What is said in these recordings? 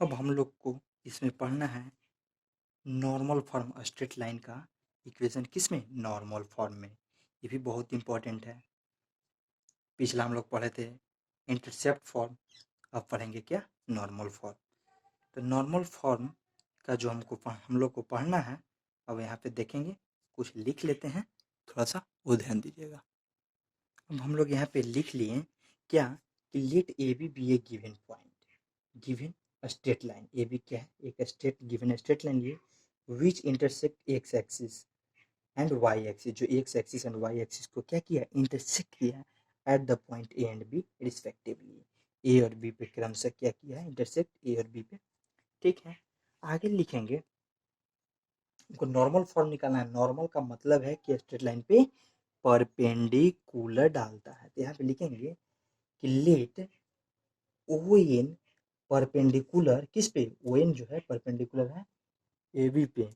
अब हम लोग को इसमें पढ़ना है नॉर्मल फॉर्म स्ट्रेट लाइन का इक्वेशन किस में, नॉर्मल फॉर्म में। ये भी बहुत इंपॉर्टेंट है। पिछला हम लोग पढ़े थे इंटरसेप्ट फॉर्म, अब पढ़ेंगे क्या, नॉर्मल फॉर्म। तो नॉर्मल फॉर्म का जो हम लोग को पढ़ना है, अब यहाँ पे देखेंगे, कुछ लिख लेते हैं, थोड़ा सा वो ध्यान दीजिएगा। अब हम लोग यहाँ पे लिख लिए क्या कि let A B a given point given straight line. A B क्या है, एक स्ट्रेट गिवन स्ट्रेट लाइन लिए which intersect x axis and y axis, जो x axis and y axis को क्या किया, इंटरसेक्ट किया at the point A and B respectively. A और बी पे क्रमशः क्या किया है, इंटरसेक्ट ए और बी पे। ठीक है, आगे लिखेंगे, हमको नॉर्मल फॉर्म निकालना है। नॉर्मल का मतलब है कि स्ट्रेट लाइन पे परपेंडिकुलर डालता है। तो यहाँ पे लिखेंगे कि लेट ओ एन परपेंडिकुलर किस पे, ओ एन जो है परपेंडिकुलर है ए बी पे,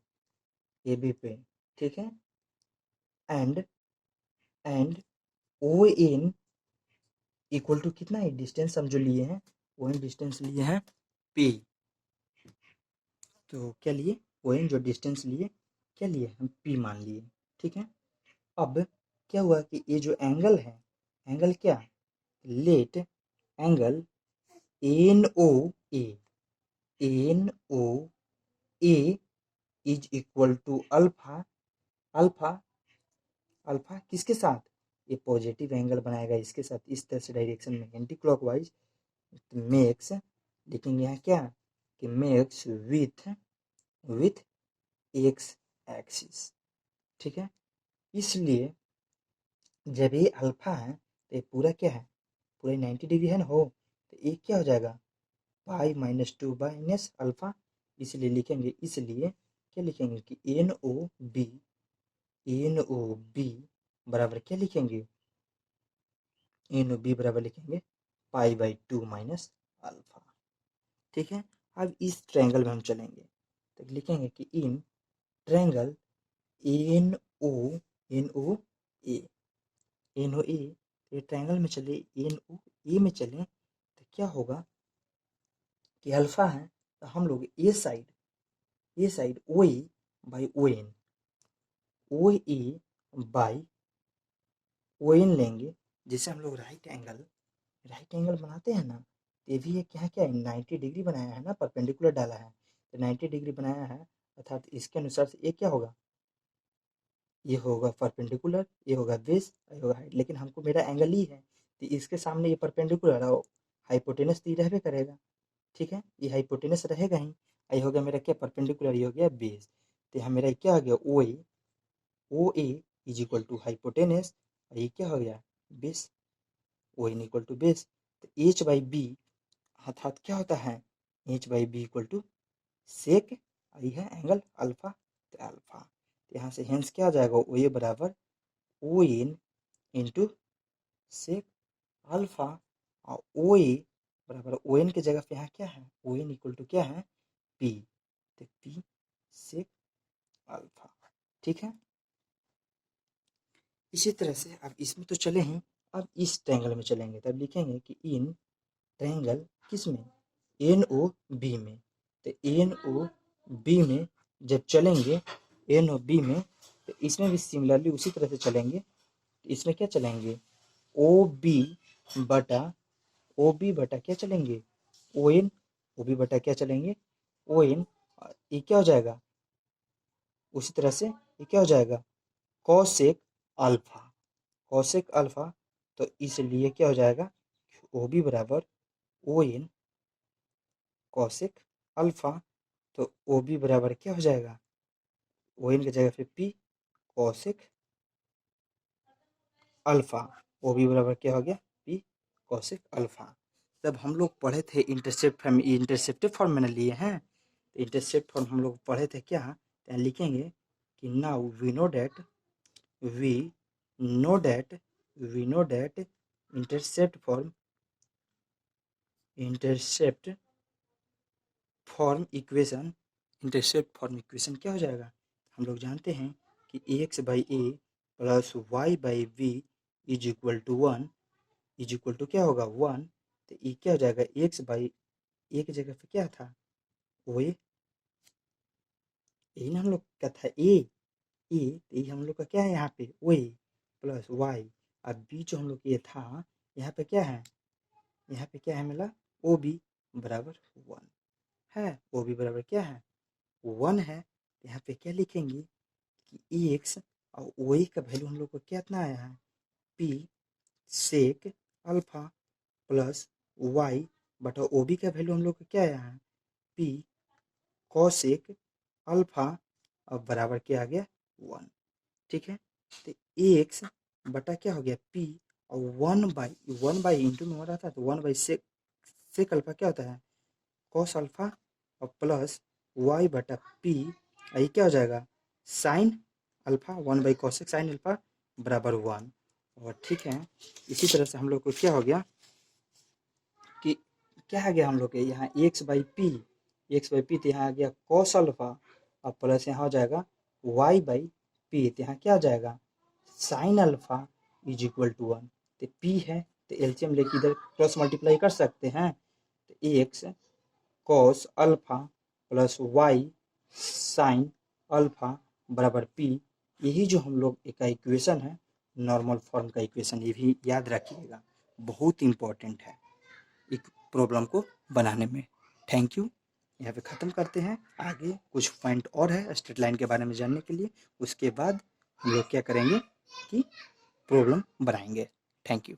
ए बी पे, ठीक है, and and O N equal to कितना है, डिस्टेंस हम जो लिए हैं, ओ एन डिस्टेंस लिए हैं पी। तो क्या लिए, ओ एन जो डिस्टेंस लिए, क्या लिए हम पी मान लिए। ठीक है, अब क्या हुआ कि ये जो एंगल है, एंगल क्या, let angle N O A, N O A is equal to alpha, alpha, alpha किसके साथ, ये पॉजिटिव एंगल बनाएगा इसके साथ, इस तरह से डायरेक्शन में एंटी क्लॉकवाइज। मेक्स लिखेंगे यहाँ क्या कि मेक्स विथ एक्स एक्सिस। ठीक है, इसलिए जब ये अल्फा है तो ये पूरा क्या है, पूरा 90 डिग्री है ना हो, तो ये क्या हो जाएगा, pi minus two minus alpha. इसलिए लिखेंगे, इसलिए क्या लिखेंगे कि एन ओ बी बराबर क्या लिखेंगे, एन ओ बी बराबर लिखेंगे pi by two minus alpha. ठीक है, अब इस ट्रायंगल में हम चलेंगे तो लिखेंगे कि in triangle N O, N O A, N O A, ये ट्रायंगल में चले, एन ओ ए में चले तो क्या होगा कि अल्फा है, तो हम लोग A side O A by O N, O A by O N लेंगे, जिसे हम लोग राइट एंगल बनाते हैं ना, तो ये भी क्या है, क्या 90 डिग्री बनाया है ना, परपेंडिकुलर डाला है, तो 90 डिग्री बनाया है, अर्थात इसके अनुसार से ये क्या होगा, ये होगा परपेंडिकुलर, ये होगा बेस, ये होगा हाइट। लेकिन हमको मेरा एंगल ही है, तो इसके सामने ये परपेंडिकुलर और हाइपोटेनस तो ये रहबे करेगा। ठीक है, ये हाइपोटेनस रहेगा ही, ये हो गया मेरा क्या, परपेंडिकुलर, ये हो गया बेस। तो यहाँ मेरा क्या हो गया, O A is equal to hypotenuse, और ये क्या हो गया, base, O N equal to base. तो एच बाई बी अर्थात क्या होता है, H by B equal to sec, ये है एंगल अल्फा, तो अल्फा, तो यहाँ से हेंस क्या आ जाएगा, ओ ए बराबर O N into sec alpha, और ओ ए बराबर ओ एन की जगह पे यहाँ क्या है, ओ एन इक्वल टू क्या है, पी, तो पी सेक अल्फा। ठीक है, इसी तरह से अब इसमें तो चले ही, अब इस ट्रायंगल में चलेंगे, तब लिखेंगे कि इन ट्रायंगल किस में, एन ओ बी में। तो एन ओ बी में जब चलेंगे, एन ओ बी में, तो इसमें भी सिमिलरली उसी तरह से चलेंगे। इसमें क्या चलेंगे, ओ बी बटा, ओ बी बटा क्या चलेंगे, ओ एन, ओ बी बटा क्या चलेंगे, ओ एन, ये क्या हो जाएगा, उसी तरह से ये क्या हो जाएगा, कॉसेक अल्फा, कॉसेक अल्फा। तो इसलिए क्या हो जाएगा, ओ बी बराबर ओ एन कॉसेक अल्फा, तो ओ बी बराबर क्या हो जाएगा, ओ एन की जगह पे P cosec alpha, O B बराबर क्या हो गया, पी कॉसेक अल्फा। जब हम लोग पढ़े थे इंटरसेप्ट फॉर्म, इंटरसेप्टिव फॉर्म मैंने लिए हैं, तो इंटरसेप्ट फॉर्म हम लोग पढ़े थे क्या, तो लिखेंगे कि now we know that we know that intercept form, intercept form equation, intercept form equation क्या हो जाएगा, हम लोग जानते हैं कि x by a plus y by b is equal to one, is equal to क्या होगा, वन। तो ये क्या हो जाएगा, एक्स बाई ए की जगह पे क्या था, ओ ए, यही ना हम लोग का था ए, तो ये हम लोग का क्या है यहाँ पे ओ ए प्लस वाई। अब बी जो हम लोग ये था यहाँ पे क्या है, यहाँ पे क्या है मिला ओ बी बराबर 1 है। ओ बी बराबर क्या है 1 है। तो यहाँ पे क्या लिखेंगे कि ए एक्स और ओ ए का वैल्यू हम लोग को कितना आया है p sec alpha plus y बटा ओ बी का वैल्यू हम लोग को क्या आया है पी कॉसेक अल्फा और बराबर क्या आ गया 1। ठीक है, तो ए एक्स बटा क्या हो गया पी और 1/1 इंटू में हो रहा था तो 1/सेक अल्फा क्या होता है कॉस अल्फा और प्लस वाई बटा पी, ये क्या हो जाएगा साइन अल्फा 1/कॉसेक साइन अल्फा बराबर 1। और ठीक है, इसी तरह से हम लोग को क्या हो गया कि क्या आ गया हम लोग के यहाँ एक्स बाई पी तो यहाँ आ गया कॉस अल्फा और प्लस यहाँ हो जाएगा y/p, तो यहाँ क्या आ जाएगा sine alpha is equal to 1। तो p है तो एलसीएम लेके इधर क्रॉस मल्टीप्लाई कर सकते हैं। तो x cos alpha plus y sine alpha बराबर p, यही जो हम लोग का इक्वेशन है नॉर्मल फॉर्म का इक्वेशन, ये भी याद रखिएगा, बहुत इंपॉर्टेंट है एक प्रॉब्लम को बनाने में। थैंक यू, यहाँ पे ख़त्म करते हैं। आगे कुछ पॉइंट और है स्ट्रेट लाइन के बारे में जानने के लिए, उसके बाद हम लोग क्या करेंगे कि प्रॉब्लम बनाएंगे। Thank you.